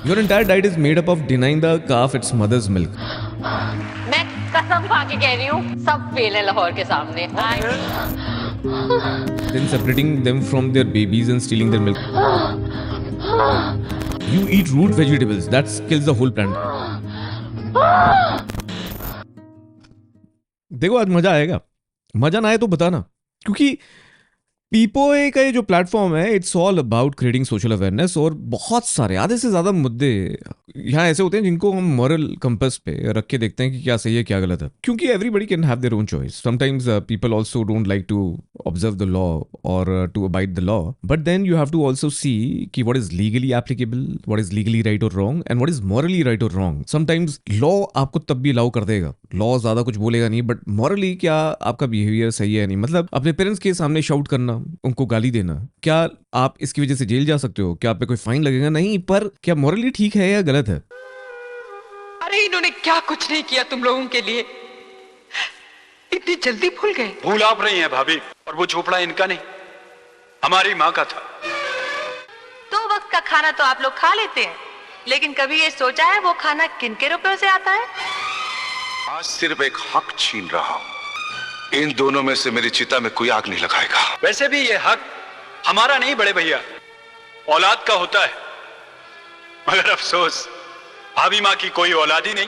Your entire diet is made up of denying the calf its mother's milk. मैं कसम खा के कह रही हूँ, सब फेल है लाहौर के सामने। Then separating them from their babies and stealing their milk. You eat root vegetables. That kills the whole plant. देखो आज मजा आएगा, मजा ना आए तो बताना, क्योंकि पीपोए का ये जो प्लेटफॉर्म है it's all about creating social awareness. और बहुत सारे आधे से ज्यादा मुद्दे यहाँ ऐसे होते हैं जिनको हम मॉरल कंपास पे रख के देखते हैं कि क्या सही है क्या गलत है, क्योंकि everybody can have their own choice. Sometimes people also don't like to observe the law और to abide the law, but then you have to also see कि what is legally applicable, what is legally right और wrong and what is morally right और wrong. Sometimes law आपको तब भी allow कर देगा, law ज्यादा कुछ बोलेगा नहीं, बट मॉरली क्या आपका बिहेवियर सही है नहीं। मतलब अपने पेरेंट्स के सामने शाउट करना, उनको गाली देना, क्या आप इसकी वजह से जेल जा सकते हो? क्या आप पे कोई फाइन लगेगा? नहीं, पर क्या मॉरली ठीक है या गलत है? अरे इन्होंने क्या कुछ नहीं किया तुम लोगों के लिए, इतनी जल्दी भूल गए। भूल आप रही हैं भाभी, और वो झोपड़ा इनका नहीं, हमारी माँ का था। 2 वक्त का खाना तो आप लोग खा लेते हैं, लेकिन कभी ये सोचा है वो खाना किन के रुपयों से आता है? आज सिर्फ एक हक छीन रहा हूं, इन दोनों में से मेरी चिता में कोई आग नहीं लगाएगा। वैसे भी ये हक हमारा नहीं बड़े भैया, औलाद का होता है, मगर अफसोस भाभी माँ की कोई औलाद ही नहीं।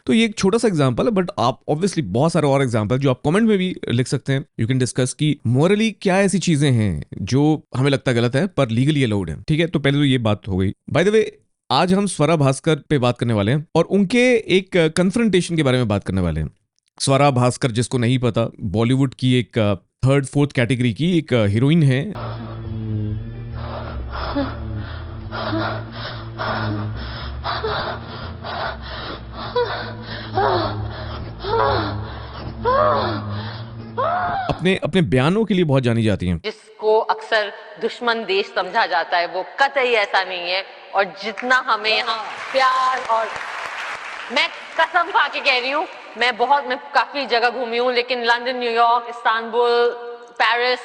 तो ये एक छोटा सा एग्जांपल है, बट आप ऑब्वियसली बहुत सारे और एग्जांपल जो आप कमेंट में भी लिख सकते हैं। यू कैन डिस्कस कि मोरली क्या ऐसी चीजें हैं जो हमें लगता गलत है पर लीगली अलाउड है। ठीक है, तो पहले तो ये बात हो गई। बाय द वे आज हम स्वरा भास्कर पे बात करने वाले हैं और उनके एक कन्फ्रंटेशन के बारे में बात करने वाले हैं। स्वरा भास्कर, जिसको नहीं पता, बॉलीवुड की एक 3rd 4th कैटेगरी की एक हीरोइन है। अपने अपने बयानों के लिए बहुत जानी जाती हैं। जिसको अक्सर दुश्मन देश समझा जाता है वो कतई ऐसा नहीं है, और जितना हमें यहाँ प्यार, और मैं कसम खा के कह रही हूँ, मैं काफी जगह घूमी हूँ, लेकिन लंदन, न्यूयॉर्क, इस्तांबुल, पेरिस,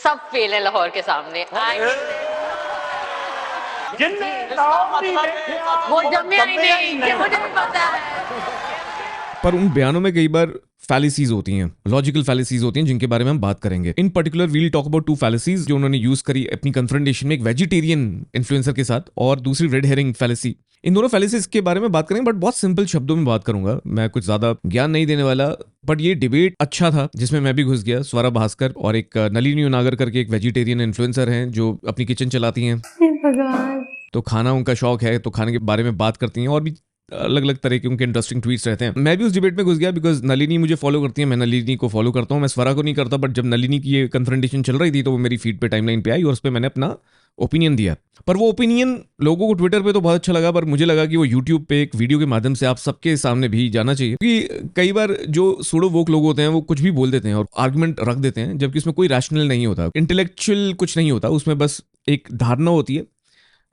सब फेल है लाहौर के सामने। वो जमिया ही नहीं, ये मुझे भी पता है। पर उन बयानों में कई बार फैलिसीज होती हैं, लॉजिकल फैलिसीज होती हैं, जिनके बारे में हम बात करेंगे। In particular we'll talk about 2 fallacies जो उन्होंने यूज करी अपनी कन्फ्रंटेशन में, एक वेजिटेरियन इन्फ्लुएंसर के साथ और दूसरी रेड हेरिंग फैलिसी। इन दोनों फैलिसीज के बारे में बात करेंगे, बट बहुत सिंपल शब्दों में बात करूंगा, मैं कुछ ज्यादा ज्ञान नहीं देने वाला। बट ये डिबेट अच्छा था जिसमें मैं भी घुस गया। स्वरा भास्कर और एक नलिनी नागर करके एक वेजिटेरियन इन्फ्लुएंसर हैं जो अपनी किचन चलाती हैं। तो खाना उनका शौक है, तो खाने के बारे में बात करती हैं और भी अलग अलग तरह के उनके इंटरेस्टिंग ट्वीट्स रहते हैं। मैं भी उस डिबेट में घुस गया बिकॉज नलिनी मुझे फॉलो करती है, मैं नलिनी को फॉलो करता हूँ, मैं स्वरा को नहीं करता। बट जब नलिनी की ये कन्फ्रंटेशन चल रही थी तो वो मेरी फीड पे, टाइमलाइन पे आई और उस पर मैंने अपना ओपिनियन दिया। पर वो ओपिनियन लोगों को ट्विटर पे तो बहुत अच्छा लगा, पर मुझे लगा कि वो यूट्यूब पे एक वीडियो के माध्यम से आप सबके सामने भी जाना चाहिए, क्योंकि कई बार जो सूडो वोक लोग होते हैं वो कुछ भी बोल देते हैं और आर्गुमेंट रख देते हैं, जबकि उसमें कोई रैशनल नहीं होता, इंटेलेक्चुअल कुछ नहीं होता, उसमें बस एक धारणा होती है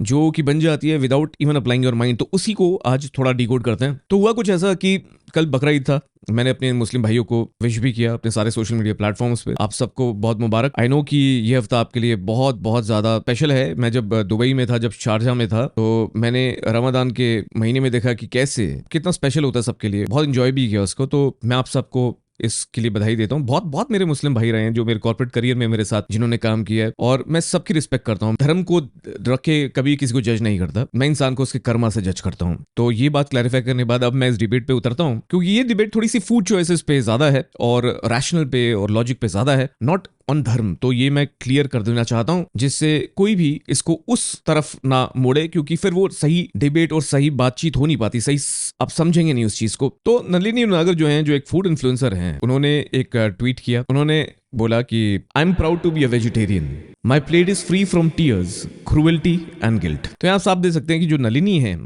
जो कि बन जाती है without even applying your mind. तो उसी को आज थोड़ा डिकोड करते हैं। तो हुआ कुछ ऐसा कि कल बकरा ईद था, मैंने अपने मुस्लिम भाइयों को विश भी किया अपने सारे सोशल मीडिया प्लेटफॉर्म्स पे। आप सबको बहुत मुबारक। आई नो कि ये हफ्ता आपके लिए बहुत बहुत ज्यादा स्पेशल है। मैं जब दुबई में था, जब शारजा में था, तो मैंने रमजान के महीने में देखा कि कैसे कितना स्पेशल होता है सबके लिए, बहुत इंजॉय भी किया उसको। तो मैं आप सबको इसके लिए बधाई देता हूँ। बहुत बहुत मेरे मुस्लिम भाई रहे हैं जो मेरे कॉर्पोरेट करियर में मेरे साथ जिन्होंने काम किया है, और मैं सबकी रिस्पेक्ट करता हूँ। धर्म को रख के कभी किसी को जज नहीं करता, मैं इंसान को उसके कर्मा से जज करता हूँ। तो ये बात क्लैरिफाई करने के बाद अब मैं इस डिबेट पे उतरता हूँ, क्योंकि ये डिबेट थोड़ी सी फूड चॉइसेस पे ज्यादा है और रैशनल पे और लॉजिक पे ज्यादा है, नॉट ऑन धर्म। तो ये मैं क्लियर कर देना चाहता हूं, जिससे कोई भी इसको उस तरफ ना मोड़े, क्योंकि फिर वो सही डिबेट और सही बातचीत हो नहीं पाती, सही आप समझेंगे नहीं उस चीज को। तो नलिनी नागर जो हैं, जो एक फूड इन्फ्लुएंसर हैं, उन्होंने एक ट्वीट किया। उन्होंने बोला कि I am proud to be a vegetarian, my plate is free from tears, cruelty and guilt. तो यहां आप देख सकते हैं कि जो नलिनी है,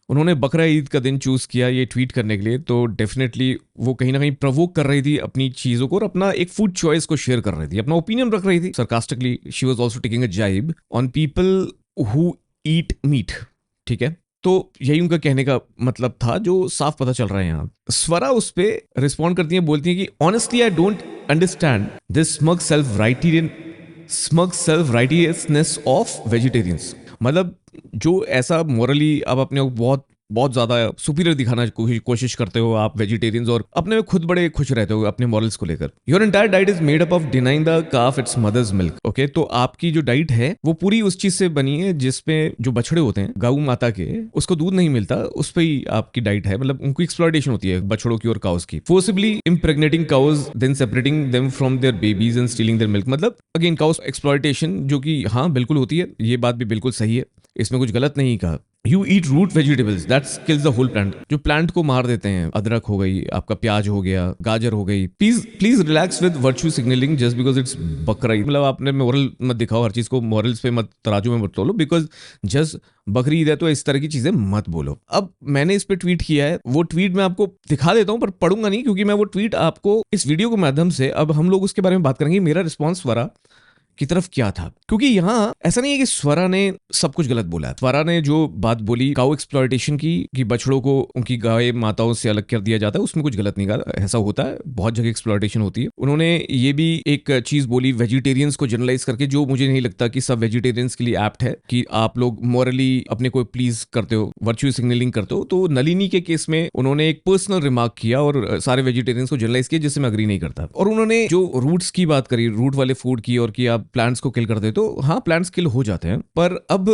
उन्होंने बकरा ईद का दिन चूज किया ये ट्वीट करने के लिए। तो डेफिनेटली वो कहीं ना कहीं प्रवोक कर रही थी अपनी चीजों को और अपना एक फूड चॉइस को शेयर कर रही थी, अपना ओपिनियन रख रही थी। Sarcastically she was also taking a jibe on people who eat meat. ठीक है, तो यही उनका कहने का मतलब था, जो साफ पता चल रहा है यहाँ। स्वरा उस पे रिस्पॉन्ड करती है, बोलती है कि honestly I don't understand this smug self righteous smug self righteousness of vegetarians. मतलब जो ऐसा मोरली आप अपने को बहुत बहुत ज्यादा सुपीरियर दिखाना कोशिश करते हो आप वेजिटेरियंस, और अपने में खुद बड़े खुश रहते हो अपने मॉरल्स को लेकर। Your entire diet is made up of denying the calf its mother's milk. Okay, तो आपकी जो डाइट है वो पूरी उस चीज से बनी है जिसपे जो बछड़े होते हैं गौ माता के, उसको दूध नहीं मिलता, उस पे ही आपकी डाइट है। मतलब उनको एक्सप्लॉयटेशन होती है बछड़ों की और काउस की, forcibly impregnating cows then separating them from their babies and stealing their milk. मतलब अगेन काउस एक्सप्लॉयटेशन, जो कि हाँ बिल्कुल होती है, ये बात भी बिल्कुल सही है, इसमें कुछ गलत नहीं कहा। You eat root vegetables that kills the whole plant, जो प्लांट को मार देते हैं। अदरक हो गई, आपका प्याज हो गया, गाजर हो गई। Please relax with virtue signalling just because it's बकरा ईद। मतलब आपने मोरल मत दिखाओ, हर चीज को मॉरल्स पे मत, तराजू में मत तोलो, बिकॉज जस्ट बकरी ईद है तो इस तरह की चीजें मत बोलो। अब मैंने इस पे ट्वीट किया है, वो ट्वीट मैं आपको दिखा देता हूं, पर पढ़ूंगा नहीं, क्योंकि मैं वो ट्वीट आपको इस वीडियो के माध्यम से, अब हम लोग उसके बारे में बात करेंगे मेरा रिस्पॉन्स स्वरा की तरफ क्या था। क्योंकि यहाँ ऐसा नहीं है कि स्वरा ने सब कुछ गलत बोला है। स्वरा ने जो बात बोली काउ एक्सप्लॉयटेशन की, कि बछड़ों को उनकी गाय माताओं से अलग कर दिया जाता है, उसमें कुछ गलत नहीं कहा, ऐसा होता है, बहुत जगह एक्सप्लॉयटेशन होती है। उन्होंने ये भी एक चीज बोली वेजिटेरियंस को जनरलाइज करके, जो मुझे नहीं लगता कि सब वेजिटेरियंस के लिए एप्ट है, कि आप लोग मॉरली अपने को प्लीज करते हो, वर्च्यू सिग्नलिंग करते हो। तो नलिनी के केस में उन्होंने एक पर्सनल रिमार्क किया और सारे वेजिटेरियंस को जनरलाइज किया, जिससे मैं अग्री नहीं करता। और उन्होंने जो रूट्स की बात करी, रूट वाले फूड की, और कि आप प्लांट्स को किल कर दे, तो हाँ प्लांट्स किल हो जाते हैं। पर अब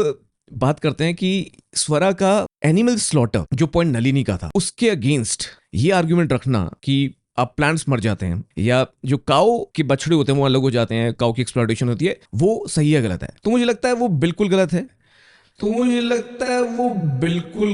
बात करते हैं कि स्वरा का एनिमल स्लॉटर, जो पॉइंट नलिनी का था, उसके अगेंस्ट ये आर्ग्यूमेंट रखना कि आप प्लांट्स मर जाते हैं या जो काऊ के बछड़े होते हैं वो अलग हो जाते हैं, काऊ की एक्सप्लॉयटेशन होती है, वो सही है गलत है? तो मुझे लगता है वो बिल्कुल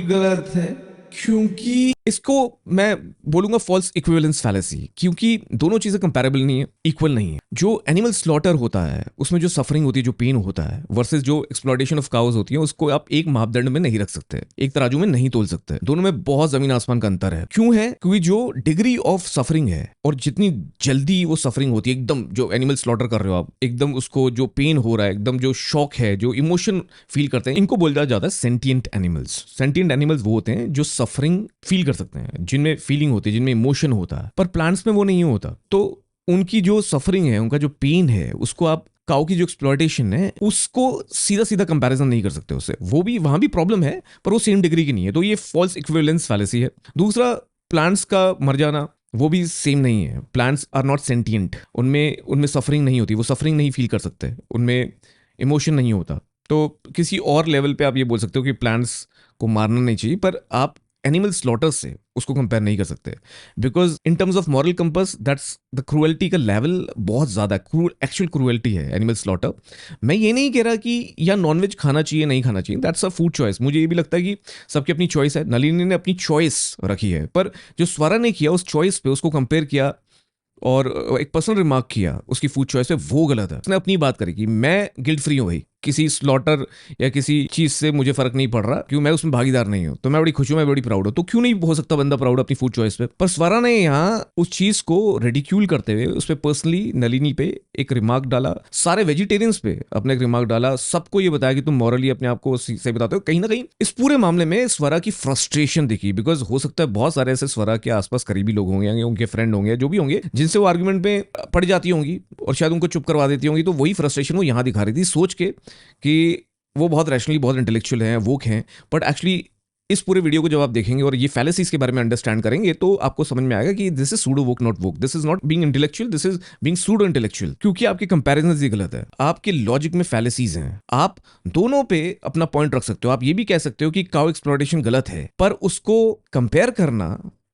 गलत है। क्योंकि इसको मैं बोलूंगा फॉल्स इक्विवेलेंस फैलेसी, क्योंकि दोनों चीजें कंपैरेबल नहीं है, इक्वल नहीं है। जो एनिमल स्लॉटर होता है उसमें जो सफरिंग होती है, जो पेन होता है, वर्सेस जो एक्सप्लॉयटेशन ऑफ काउज होती है, उसको आप एक मापदंड में नहीं रख सकते, एक तराजू में नहीं तोल सकते। दोनों में बहुत जमीन आसमान का अंतर है। क्यों है? क्योंकि जो डिग्री ऑफ सफरिंग है और जितनी जल्दी वो सफरिंग होती है, एकदम जो एनिमल स्लॉटर कर रहे हो आप, एकदम उसको जो पेन हो रहा है, एकदम जो शॉक है, जो इमोशन फील करते हैं, इनको बोला जाता है सेंटिएंट एनिमल्स। सेंटिएंट एनिमल्स वो होते हैं जो सफरिंग फील कर सकते हैं, जिनमें फीलिंग होती है, जिनमें इमोशन होता है। पर प्लांट्स में वो नहीं होता। तो उनकी जो सफरिंग है, उनका जो पेन है, उसको आप काऊ की जो एक्सप्लॉयटेशन है, उसको सीधा सीधा कंपैरिजन नहीं कर सकते उससे। वो भी, वहां भी प्रॉब्लम है, पर वो सेम डिग्री की नहीं है। तो ये फॉल्स इक्विवेलेंस फैलेसी है। दूसरा, प्लांट्स का मर जाना वो भी सेम नहीं है। प्लांट्स आर नॉट सेंटिएंट, उनमें सफरिंग नहीं होती, वो सफरिंग नहीं फील कर सकते, उनमें इमोशन नहीं होता। तो किसी और लेवल पे आप ये बोल सकते हो कि प्लांट्स को मारना नहीं चाहिए, पर आप एनिमल स्लॉटर से उसको कंपेयर नहीं कर सकते, because in terms of moral compass that's the cruelty का लेवल बहुत ज्यादा एक्चुअल क्रूएल्टी है एनिमल स्लॉटर। मैं ये नहीं कह रहा कि या नॉनवेज खाना चाहिए नहीं खाना चाहिए, दैट्स अ फूड चॉइस। मुझे ये भी लगता है कि सबकी अपनी चॉइस है। नलिनी ने अपनी चॉइस रखी है, पर जो स्वरा ने किया उस चॉइस पे, उसको कंपेयर किया और एक पर्सनल रिमार्क किया उसकी फूड चॉइस पे, वो गलत है। उसने अपनी बात करी कि मैं गिल्ट फ्री हूं भाई, किसी स्लॉटर या किसी चीज से मुझे फर्क नहीं पड़ रहा, क्यों मैं उसमें भागीदार नहीं हूं, तो मैं बड़ी खुश हूं, मैं बड़ी प्राउड हूं। तो क्यों नहीं हो सकता बंदा प्राउड अपनी फूड चॉइस पे? पर स्वरा ने यहाँ उस चीज को रिडिक्यूल करते हुए उस पर पर्सनली नलिनी पे एक रिमार्क डाला, सारे वेजिटेरियंस पे अपने एक रिमार्क डाला, सबको ये बताया कि तुम मॉरली अपने आप को सही बताते हो। कहीं ना कहीं इस पूरे मामले में स्वरा की फ्रस्ट्रेशन दिखी, बिकॉज हो सकता है बहुत सारे ऐसे स्वरा के आसपास करीबी लोग होंगे, उनके फ्रेंड होंगे, जो भी होंगे, जिनसे वो आर्ग्यूमेंट में पड़ जाती होंगी और शायद उनको चुप करवा देती होंगी। तो वही फ्रस्ट्रेशन वो यहाँ दिखा रही थी, सोच के कि वो बहुत रैशनली, बहुत इंटेलेक्चुअल हैं, वोक हैं, बट एक्चुअली इस पूरे वीडियो को जब आप देखेंगे और ये फैलेसीज के बारे में अंडरस्टैंड करेंगे, तो आपको समझ में आएगा कि this is pseudo woke not woke, this is not being intellectual, this is being pseudo intellectual. क्योंकि आपके कंपैरिजन ही गलत है, आपके लॉजिक में फैलेसीज हैं। आप दोनों पे अपना पॉइंट रख सकते हो। आप ये भी कह सकते हो कि काउ एक्सप्लॉयटेशन गलत है, पर उसको कंपेयर करना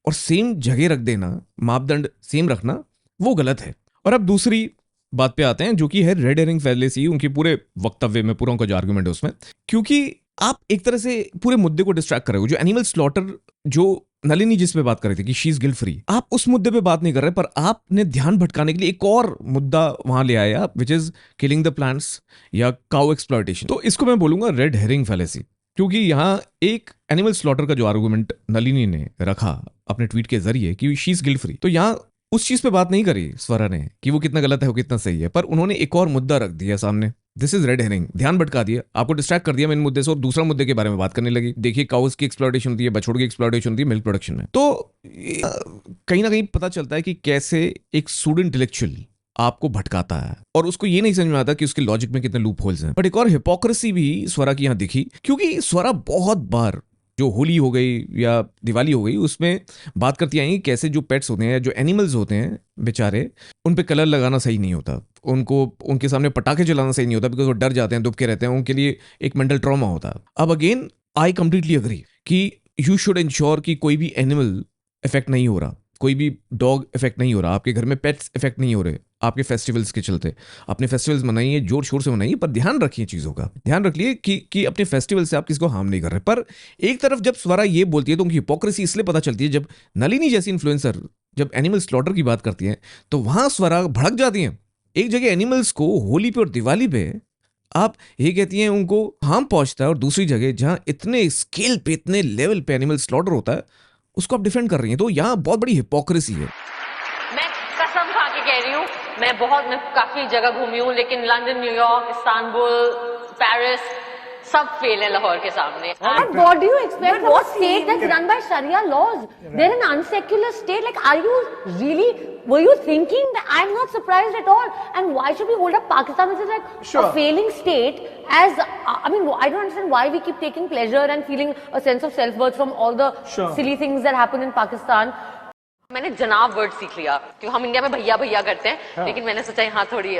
और सेम जगह रख देना, मापदंड सेम रखना, वो गलत है। और अब दूसरी बात पे आते हैं, जो कि है रेड हेरिंग फैलेसी। उनके पूरे वक्तव्य में पूरा उनका जो आर्गुमेंट है उसमें, क्योंकि आप एक तरह से पूरे मुद्दे को डिस्ट्रैक्ट कर रहे हो। जो एनिमल स्लॉटर, जो नलिनी जिस पे बात कर रही थी कि शी इज गिल्ट फ्री, आप उस मुद्दे पे बात नहीं कर रहे, पर आपने ध्यान भटकाने के लिए एक और मुद्दा वहां ले आया, which is killing the plants या काउ एक्सप्लॉयटेशन। तो इसको मैं बोलूंगा रेड हेरिंग फैलेसी, क्योंकि यहां एक एनिमल स्लॉटर का जो आर्गुमेंट नलिनी ने रखा अपने ट्वीट के जरिए कि शी इज गिल्ट फ्री, तो यहां उस चीज पे बात नहीं करी स्वरा ने कि वो कितना गलत है, वो कितना सही है, पर उन्होंने एक और मुद्दा रख दिया सामने। दिस इज रेड हेरिंग, ध्यान भटका दिया, आपको डिस्ट्रैक्ट कर दिया मेन मुद्दे से और दूसरा मुद्दे के बारे में बात करने लगी। देखिए काउस की एक्सप्लॉयटेशन होती है, बछड़ों की एक्सप्लॉयटेशन होती है मिल्क प्रोडक्शन में। तो कहीं ना कहीं पता चलता है कि कैसे एक सूडो इंटेलेक्चुअल आपको भटकाता है और उसको ये नहीं समझ में आता कि उसके लॉजिक में कितने लूप होल्स हैं। बट एक और हिपोक्रेसी भी स्वरा की यहाँ दिखी, क्योंकि स्वरा बहुत बार जो होली हो गई या दिवाली हो गई उसमें बात करती आई कैसे जो पेट्स होते हैं, जो एनिमल्स होते हैं बेचारे, उन पे कलर लगाना सही नहीं होता, उनको उनके सामने पटाखे चलाना सही नहीं होता, बिकॉज वो डर जाते हैं, दुबके रहते हैं, उनके लिए एक मेंटल ट्रॉमा होता है। अब अगेन आई कंप्लीटली अग्री कि यू शुड इंश्योर कि कोई भी एनिमल इफेक्ट नहीं हो रहा, कोई भी डॉग इफेक्ट नहीं हो रहा, आपके घर में पेट्स इफेक्ट नहीं हो रहे आपके फेस्टिवल्स के चलते। अपने फेस्टिवल्स मनाइए, जोर शोर से मनाइए, पर ध्यान रखिए चीज़ों का, ध्यान रखिए कि अपने फेस्टिवल से आप किसी को हार्म नहीं कर रहे। पर एक तरफ जब स्वरा ये बोलती है तो उनकी हिपोक्रेसी इसलिए पता चलती है, जब नलिनी जैसी इन्फ्लुएंसर जब एनिमल स्लॉटर की बात करती हैं तो वहां स्वरा भड़क जाती हैं। एक जगह एनिमल्स को होली पे और दिवाली पे आप ये कहती हैं उनको हार्म पहुंचता है, और दूसरी जगह जहां इतने स्केल पे, इतने लेवल पे एनिमल स्लॉटर होता है, उसको आप डिफेंड कर रही हैं। तो यहाँ बहुत बड़ी हिपोक्रेसी है। मैं कसम खा के कह रही हूँ, मैं काफी जगह घूमी हूँ, लेकिन लंदन, न्यूयॉर्क, इस्तांबुल, पेरिस सब फेल है लाहौर के सामने। But what do you expect from a state that's run by Sharia laws? They're an unsecular state. Like, were you thinking that? I'm not surprised at all. And why should we hold up Pakistan, which is like a failing state, as, I mean, I don't understand why we keep taking pleasure and feeling a sense of self-worth from all the silly things that happen in Pakistan. मैंने जनाब word सीख लिया, क्योंकि हम India में भैया भैया करते हैं, लेकिन मैंने सोचा यहाँ थोड़ी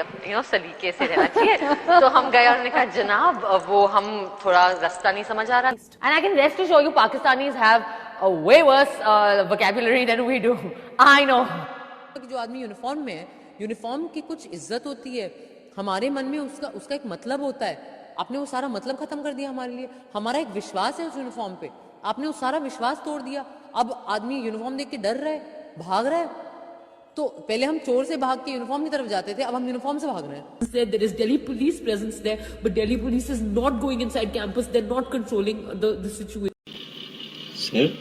सलीके से रहना चाहिए, तो हम गए और कहा जनाब, वो हम थोड़ा रास्ता नहीं समझ आ रहा। And I can rest assure you, Pakistanis have a way worse vocabulary than we do. I know. जो आदमी यूनिफॉर्म में है, यूनिफॉर्म की कुछ इज्जत होती है, हमारे मन में उसका एक मतलब होता है। आपने वो सारा मतलब खत्म कर दिया हमारे लिए। हमारा एक विश्वास है उस यूनिफॉर्म पे, आपने वो सारा विश्वास तोड़ दिया। अब आदमी यूनिफॉर्म देख के डर रहा है, भाग रहा है। तो पहले हम चोर से भाग के यूनिफॉर्म की तरफ जाते थे, अब हम यूनिफॉर्म से भाग रहे हैं। There is Delhi police presence there, but Delhi police is not going inside campus. They're not controlling the situation. Sir,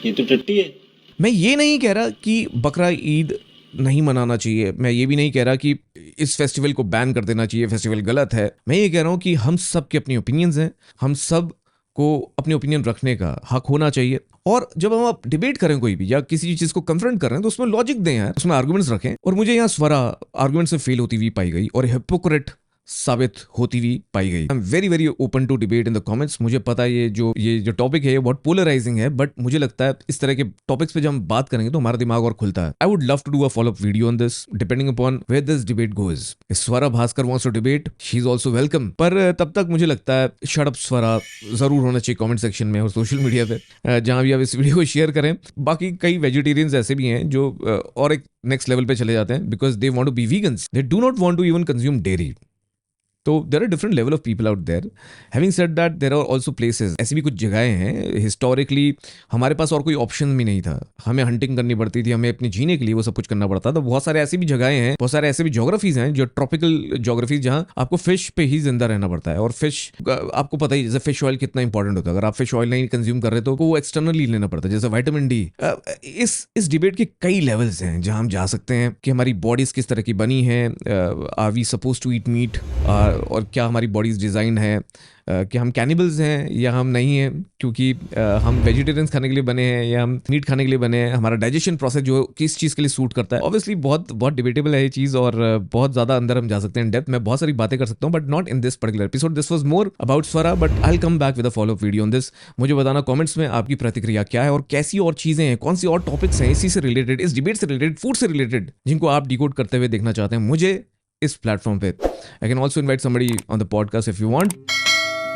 ये तो टट्टी है। मैं ये नहीं कह रहा कि बकरा ईद नहीं मनाना चाहिए, मैं ये भी नहीं कह रहा कि इस फेस्टिवल को बैन कर देना चाहिए, फेस्टिवल गलत है। मैं ये कह रहा हूँ कि हम सब की अपनी ओपिनियंस हैं, हम सब को अपनी ओपिनियन रखने का हक होना चाहिए। और जब हम आप डिबेट करें कोई भी या किसी चीज को कन्फ्रंट कर रहे हैं तो उसमें लॉजिक दें यार, उसमें आर्गुमेंट्स रखें। और मुझे यहाँ स्वरा आर्गुमेंट से फेल होती हुई पाई गई और हिपोक्रेट साबित होती हुई पाई गई। I am very very open to debate in the comments. मुझे पता है ये जो टॉपिक है ये बहुत पोलराइजिंग है, बट मुझे लगता है इस तरह के टॉपिक्स पे जब हम बात करेंगे तो हमारा दिमाग और खुलता है। I would love to do a follow up video on this depending upon where this debate goes. Swara Bhaskar wants to debate, she is also welcome. पर तब तक मुझे लगता है शट अप स्वरा जरूर होना चाहिए कमेंट सेक्शन में और सोशल मीडिया पे, जहां भी आप इस वीडियो को शेयर करें। बाकी कई वेजिटेरियंस ऐसे भी हैं जो और एक नेक्स्ट लेवल पे चले जाते हैं because they want to be vegans, they do not want to even consume dairy. तो there are different level of people out there. Having said that, there are also places, ऐसी भी कुछ जगहें हैं हिस्टोरिकली हमारे पास और कोई ऑप्शन भी नहीं था, हमें हंटिंग करनी पड़ती थी, हमें अपने जीने के लिए वो सब कुछ करना पड़ता था। बहुत सारे ऐसी भी जगहें हैं, बहुत सारे ऐसे भी जोग्राफीज हैं जो ट्रॉपिकल जोग्राफीज जहाँ आपको फिश पे ही जिंदा रहना पड़ता है। और फिश आपको पता ही, जैसे फिश ऑयल कितना इंपॉर्टेंट होता है, अगर आप फिश ऑयल नहीं कंज्यूम कर रहे तो वो एक्सटर्नली लेना पड़ता है, जैसे विटामिन डी। इस डिबेट के कई लेवल्स हैं जहाँ हम जा सकते हैं कि हमारी बॉडीज किस तरह की बनी है, are we suppose to eat meat, और क्या हमारी बॉडीज डिज़ाइन है, कि हम कैनिबल्स हैं या हम नहीं हैं, क्योंकि हम वेजिटेरियंस खाने के लिए बने हैं या हम मीट खाने के लिए बने हैं, हमारा डाइजेशन प्रोसेस जो किस चीज़ के लिए सूट करता है। ऑब्वियसली बहुत डिबेटेबल है ये चीज़ और बहुत ज़्यादा अंदर हम जा सकते हैं, डेप्थ में बहुत सारी बातें कर सकता हूँ, but not in this particular episode. This was more about Swara, but I will come back with a follow up video on this. मुझे बताना कमेंट्स में आपकी प्रतिक्रिया क्या है और कैसी और चीज़ें हैं, कौन सी और टॉपिक्स हैं इसी से रिलेटेड, इस डिबेट से रिलेटेड, फूड से रिलेटेड, जिनको आप डिकोड करते हुए देखना चाहते हैं मुझे इस प्लेटफॉर्म पे। I can also invite somebody on the podcast if you want.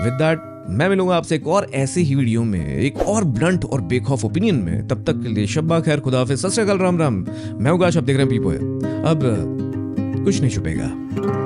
With that मैं मिलूंगा आपसे एक और ऐसे ही वीडियो में, एक और ब्लंट और बेखौफ ओपिनियन में। तब तक के लिए शब्बा खैर, खुदा हाफिज़, सत श्री अकाल, राम राम। मैं उगाश, आप देख रहे हैं पीपो है, अब कुछ नहीं छुपेगा।